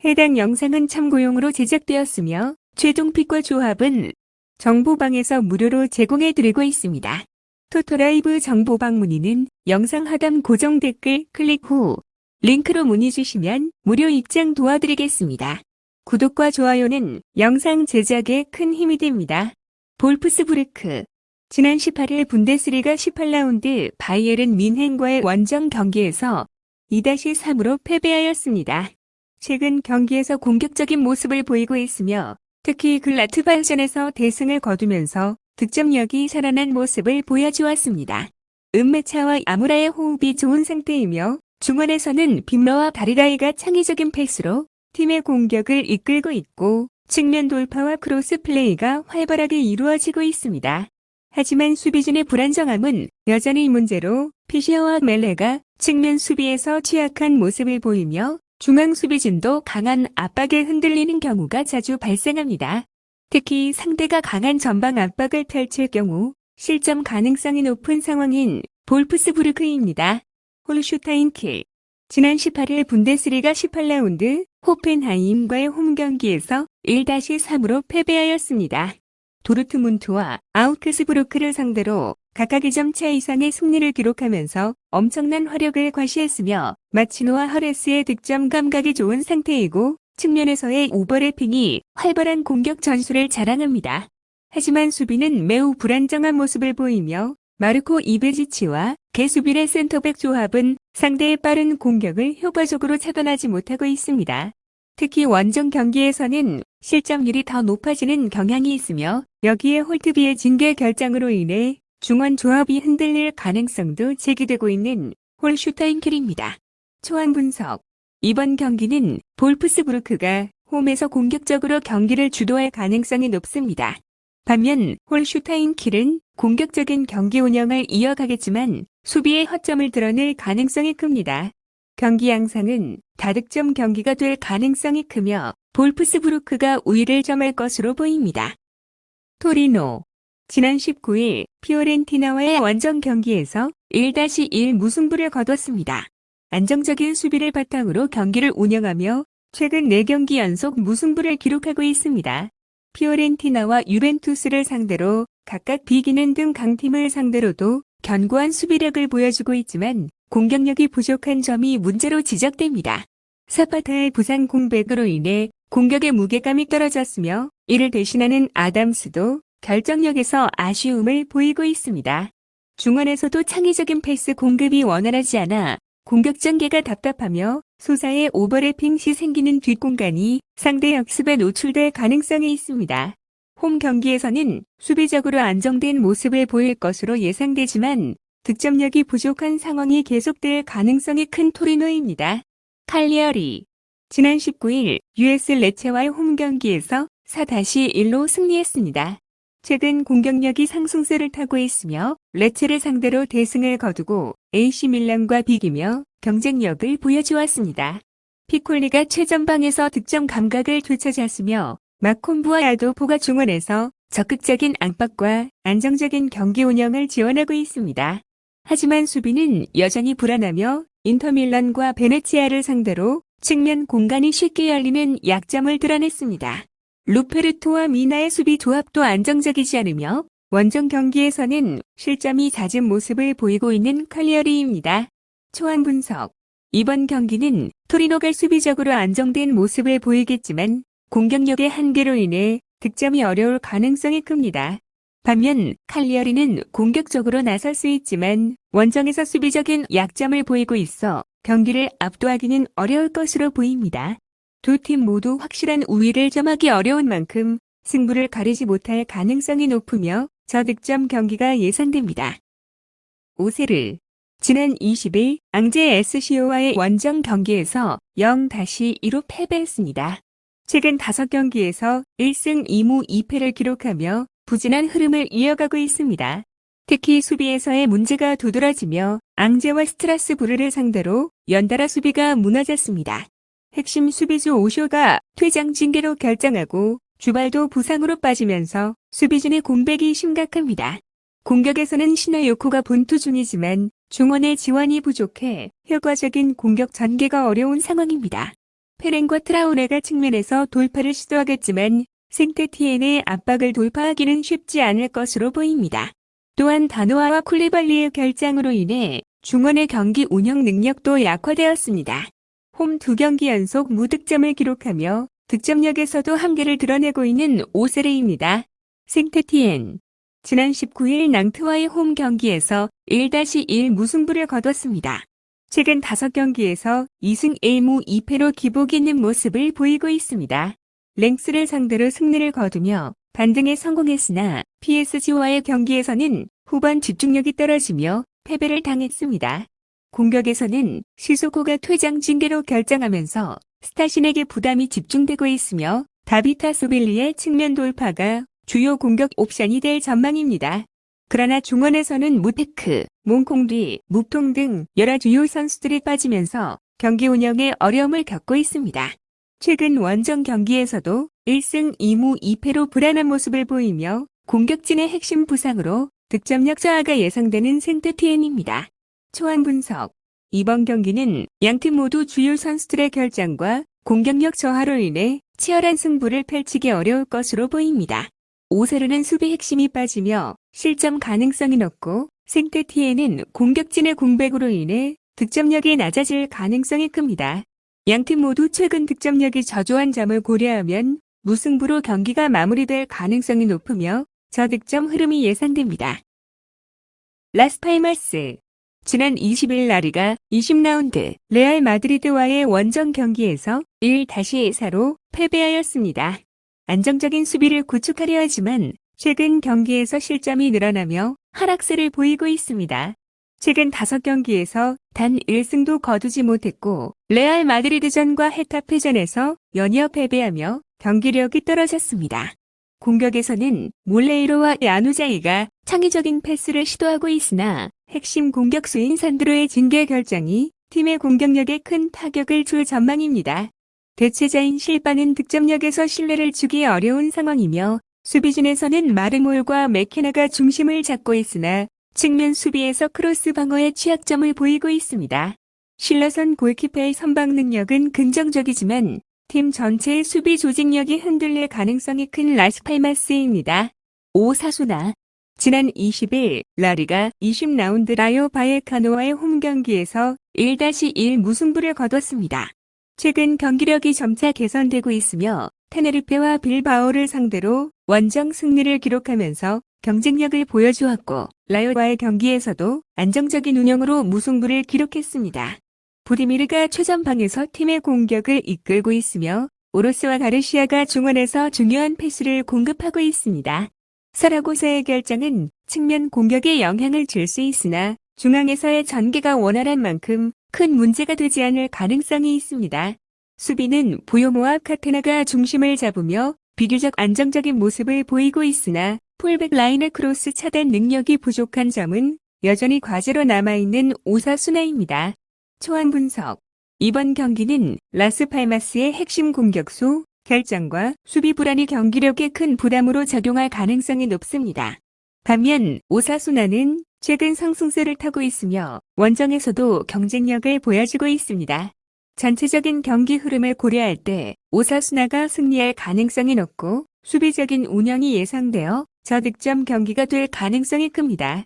해당 영상은 참고용으로 제작되었으며 최종 픽과 조합은 정보방에서 무료로 제공해드리고 있습니다. 토토라이브 정보방 문의는 영상 하단 고정 댓글 클릭 후 링크로 문의 주시면 무료 입장 도와드리겠습니다. 구독과 좋아요는 영상 제작에 큰 힘이 됩니다. 볼프스부르크 지난 18일 분데스리가 18라운드 바이에른 뮌헨과의 원정 경기에서 2-3으로 패배하였습니다. 최근 경기에서 공격적인 모습을 보이고 있으며 특히 글라트바흐전에서 대승을 거두면서 득점력이 살아난 모습을 보여주었습니다. 은메차와 아무라의 호흡이 좋은 상태이며 중원에서는 빅러와 바리라이가 창의적인 패스로 팀의 공격을 이끌고 있고 측면 돌파와 크로스 플레이가 활발하게 이루어지고 있습니다. 하지만 수비진의 불안정함은 여전히 문제로 피시어와 멜레가 측면 수비에서 취약한 모습을 보이며 중앙 수비진도 강한 압박에 흔들리는 경우가 자주 발생합니다. 특히 상대가 강한 전방 압박을 펼칠 경우 실점 가능성이 높은 상황인 볼프스부르크입니다. 홀슈타인킬 지난 18일 분데스리가 18라운드 호펜하임과의 홈경기에서 1-3으로 패배하였습니다. 도르트문트와 아우크스부르크를 상대로 각각 2점 차 이상의 승리를 기록하면서 엄청난 화력을 과시했으며 마치노와 허레스의 득점 감각이 좋은 상태이고 측면에서의 오버래핑이 활발한 공격 전술을 자랑합니다. 하지만 수비는 매우 불안정한 모습을 보이며 마르코 이베지치와 게수빌의 센터백 조합은 상대의 빠른 공격을 효과적으로 차단하지 못하고 있습니다. 특히 원정 경기에서는 실점률이 더 높아지는 경향이 있으며 여기에 홀트비의 징계 결정으로 인해 중원 조합이 흔들릴 가능성도 제기되고 있는 홀슈타인킬입니다. 초안 분석 이번 경기는 볼프스부르크가 홈에서 공격적으로 경기를 주도할 가능성이 높습니다. 반면 홀슈타인킬은 공격적인 경기 운영을 이어가겠지만 수비의 허점을 드러낼 가능성이 큽니다. 경기 양상은 다득점 경기가 될 가능성이 크며 볼프스부르크가 우위를 점할 것으로 보입니다. 토리노 지난 19일 피오렌티나와의 원정 경기에서 1-1 무승부를 거뒀습니다. 안정적인 수비를 바탕으로 경기를 운영하며 최근 4경기 연속 무승부를 기록하고 있습니다. 피오렌티나와 유벤투스를 상대로 각각 비기는 등 강팀을 상대로도 견고한 수비력을 보여주고 있지만 공격력이 부족한 점이 문제로 지적됩니다. 사파타의 부상 공백으로 인해 공격의 무게감이 떨어졌으며 이를 대신하는 아담스도 결정력에서 아쉬움을 보이고 있습니다. 중원에서도 창의적인 패스 공급이 원활하지 않아 공격 전개가 답답하며 소사의 오버래핑 시 생기는 뒷공간이 상대 역습에 노출될 가능성이 있습니다. 홈 경기에서는 수비적으로 안정된 모습을 보일 것으로 예상되지만 득점력이 부족한 상황이 계속될 가능성이 큰 토리노입니다. 칼리어리 지난 19일 US 레체와의 홈 경기에서 4-1로 승리했습니다. 최근 공격력이 상승세를 타고 있으며 레체를 상대로 대승을 거두고 AC 밀란과 비기며 경쟁력을 보여주었습니다. 피콜리가 최전방에서 득점 감각을 되찾았으며 마콤부와 아도포가 중원에서 적극적인 압박과 안정적인 경기 운영을 지원하고 있습니다. 하지만 수비는 여전히 불안하며 인터밀란과 베네치아를 상대로 측면 공간이 쉽게 열리는 약점을 드러냈습니다. 루페르토와 미나의 수비 조합도 안정적이지 않으며 원정 경기에서는 실점이 잦은 모습을 보이고 있는 칼리어리입니다. 초안 분석 이번 경기는 토리노가 수비적으로 안정된 모습을 보이겠지만 공격력의 한계로 인해 득점이 어려울 가능성이 큽니다. 반면 칼리어리는 공격적으로 나설 수 있지만 원정에서 수비적인 약점을 보이고 있어 경기를 압도하기는 어려울 것으로 보입니다. 두 팀 모두 확실한 우위를 점하기 어려운 만큼 승부를 가리지 못할 가능성이 높으며 저득점 경기가 예상됩니다. 오세르 지난 20일 앙제 SCO와의 원정 경기에서 0-2로 패배했습니다. 최근 5경기에서 1승 2무 2패를 기록하며 부진한 흐름을 이어가고 있습니다. 특히 수비에서의 문제가 두드러지며 앙제와 스트라스부르를 상대로 연달아 수비가 무너졌습니다. 핵심 수비수 오쇼가 퇴장 징계로 결정하고 주발도 부상으로 빠지면서 수비진의 공백이 심각합니다. 공격에서는 시나요코가 본투 중이지만 중원의 지원이 부족해 효과적인 공격 전개가 어려운 상황입니다. 페렌과 트라오레가 측면에서 돌파를 시도하겠지만 생테티엔의 압박을 돌파하기는 쉽지 않을 것으로 보입니다. 또한 다노아와 쿨리발리의 결장으로 인해 중원의 경기 운영 능력도 약화되었습니다. 홈 2경기 연속 무득점을 기록하며 득점력에서도 한계를 드러내고 있는 오세르입니다. 생테티엔 지난 19일 낭트와의 홈 경기에서 1-1 무승부를 거뒀습니다. 최근 5경기에서 2승 1무 2패로 기복 있는 모습을 보이고 있습니다. 랭스를 상대로 승리를 거두며 반등에 성공했으나 PSG와의 경기에서는 후반 집중력이 떨어지며 패배를 당했습니다. 공격에서는 시소코가 퇴장 징계로 결정하면서 스타신에게 부담이 집중되고 있으며 다비타 소빌리의 측면 돌파가 주요 공격 옵션이 될 전망입니다. 그러나 중원에서는 무테크, 몽콩리, 묵통 등 여러 주요 선수들이 빠지면서 경기 운영에 어려움을 겪고 있습니다. 최근 원정 경기에서도 1승 2무 2패로 불안한 모습을 보이며 공격진의 핵심 부상으로 득점력 저하가 예상되는 생테티엔입니다. 초안 분석. 이번 경기는 양팀 모두 주요 선수들의 결장과 공격력 저하로 인해 치열한 승부를 펼치기 어려울 것으로 보입니다. 오세르는 수비 핵심이 빠지며 실점 가능성이 높고 생테티엔은 공격진의 공백으로 인해 득점력이 낮아질 가능성이 큽니다. 양팀 모두 최근 득점력이 저조한 점을 고려하면 무승부로 경기가 마무리될 가능성이 높으며 저득점 흐름이 예상됩니다. 라스팔마스 지난 20일 라리가 20라운드 레알 마드리드와의 원정 경기에서 1-4로 패배하였습니다. 안정적인 수비를 구축하려 하지만 최근 경기에서 실점이 늘어나며 하락세를 보이고 있습니다. 최근 5경기에서 단 1승도 거두지 못했고 레알 마드리드전과 헤타페전에서 연이어 패배하며 경기력이 떨어졌습니다. 공격에서는 몰레이로와 야누자이가 창의적인 패스를 시도하고 있으나 핵심 공격수인 산드로의 징계 결정이 팀의 공격력에 큰 타격을 줄 전망입니다. 대체자인 실바는 득점력에서 신뢰를 주기 어려운 상황이며 수비진에서는 마르몰과 맥케나가 중심을 잡고 있으나 측면 수비에서 크로스 방어에 취약점을 보이고 있습니다. 실러선 골키퍼의 선방 능력은 긍정적이지만 팀 전체의 수비 조직력이 흔들릴 가능성이 큰 라스팔마스입니다. 오사수나 지난 20일 라리가 20라운드 라요 바예카노와의 홈 경기에서 1-1 무승부를 거뒀습니다. 최근 경기력이 점차 개선되고 있으며 테네리페와 빌바오를 상대로 원정 승리를 기록하면서 경쟁력을 보여주었고 라요와의 경기에서도 안정적인 운영으로 무승부를 기록했습니다. 부디미르가 최전방에서 팀의 공격을 이끌고 있으며 오로스와 가르시아가 중원에서 중요한 패스를 공급하고 있습니다. 사라고사의 결정은 측면 공격에 영향을 줄 수 있으나 중앙에서의 전개가 원활한 만큼 큰 문제가 되지 않을 가능성이 있습니다. 수비는 부요모와 카테나가 중심을 잡으며 비교적 안정적인 모습을 보이고 있으나 풀백 라인의 크로스 차단 능력이 부족한 점은 여전히 과제로 남아있는 오사수나입니다. 초안 분석. 이번 경기는 라스팔마스의 핵심 공격수, 결장과 수비 불안이 경기력에 큰 부담으로 작용할 가능성이 높습니다. 반면 오사수나는 최근 상승세를 타고 있으며 원정에서도 경쟁력을 보여주고 있습니다. 전체적인 경기 흐름을 고려할 때 오사수나가 승리할 가능성이 높고 수비적인 운영이 예상되어 저득점 경기가 될 가능성이 큽니다.